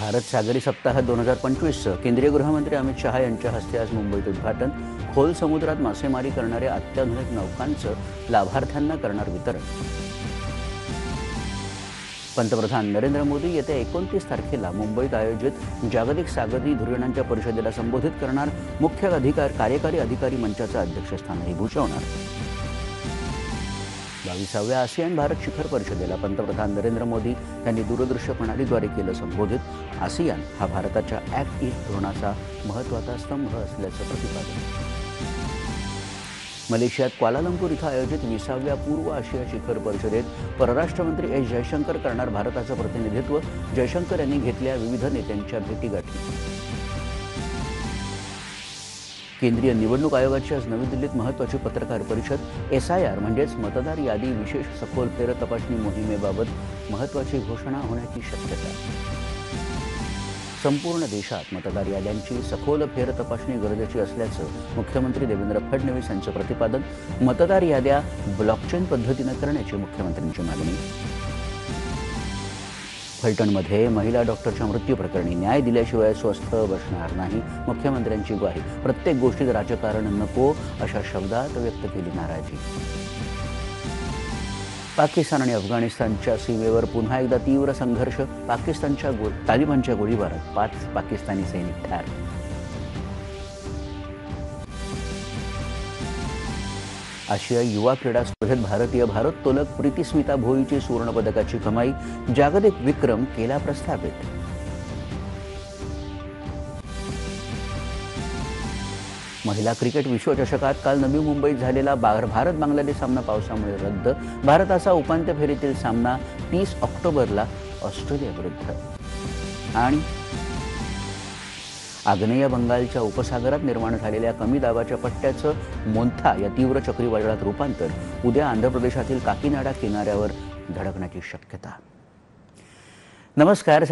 भारत सागरी सप्ताह 2025चं केंद्रीय गृहमंत्री अमित शहा यांच्या हस्ते आज मुंबईत उद्घाटन। खोल समुद्रात मासेमारी करणाऱ्या अत्याधुनिक नौकांचं लाभार्थ्यांना करणार वितरण। पंतप्रधान नरेंद्र मोदी येत्या 29 तारखेला मुंबईत आयोजित जागतिक सागरी धुरीणांच्या परिषदेला संबोधित करणार। मुख्य कार्यकारी अधिकारी मंचाचं अध्यक्षस्थानही भूषवणार। 22व्या आसियान भारत शिखर परिषदेला पंतप्रधान नरेंद्र मोदी यांनी दूरदृश्य प्रणालीद्वारे केलं संबोधित। आसियान हा भारताच्या ॲक्ट ईस्ट धोरणाचा महत्त्वाचा स्तंभ असल्याचं प्रतिपादन। मलेशियात क्वालालंपूर इथं आयोजित 20व्या पूर्व आशिया शिखर परिषदेत परराष्ट्र मंत्री एस जयशंकर करणार भारताचं प्रतिनिधित्व। जयशंकर यांनी घेतल्या विविध नेत्यांच्या भेटीगाठी। केंद्रीय निवडणूक आयोगाची आज नवी दिल्लीत महत्त्वाची पत्रकार परिषद। SIR म्हणजेच मतदार यादी विशेष सखोल फेरतपासणी मोहिमेबाबत महत्त्वाची घोषणा होण्याची शक्यता। संपूर्ण देशात मतदार याद्यांची सखोल फेरतपासणी गरजेची असल्याचं मुख्यमंत्री देवेंद्र फडणवीस यांचं प्रतिपादन। मतदार याद्या ब्लॉकचेन पद्धतीनं करण्याची मुख्यमंत्र्यांची मागणी। फलटणमध्ये महिला डॉक्टरच्या मृत्यूप्रकरणी न्याय दिल्याशिवाय स्वस्थ बसणार नाही, मुख्यमंत्र्यांची ग्वाही। प्रत्येक गोष्टीत राजकारण नको अशा शब्दात व्यक्त केली नाराजी। पाकिस्तान आणि अफगाणिस्तानच्या सीमेवर पुन्हा एकदा तीव्र संघर्ष। पाकिस्तानच्या तालिबानच्या गोळीबारात 5 पाकिस्तानी सैनिक ठार। आशियाई युवा क्रीडा स्पर्धेत भारतीय भारोत्तोलक प्रीतीस्मिता भोईची सुवर्णपदकाची कमाई। जागतिक विक्रम केला प्रस्थापित। महिला क्रिकेट विश्वचषकात काल नवी मुंबईत झालेला भारत बांगलादेश सामना पावसामुळे रद्द। भारताचा उपांत्य फेरीतील सामना 30 ऑक्टोबरला ऑस्ट्रेलियाविरुद्ध। आणि आग्नेय बंगालच्या उपसागरात निर्माण झालेल्या कमी दाबाच्या पट्ट्याचं मोन्था या तीव्र चक्रीवादळात रूपांतर। उद्या आंध्र प्रदेशातील काकीनाडा किनाऱ्यावर धडकण्याची शक्यता। नमस्कार।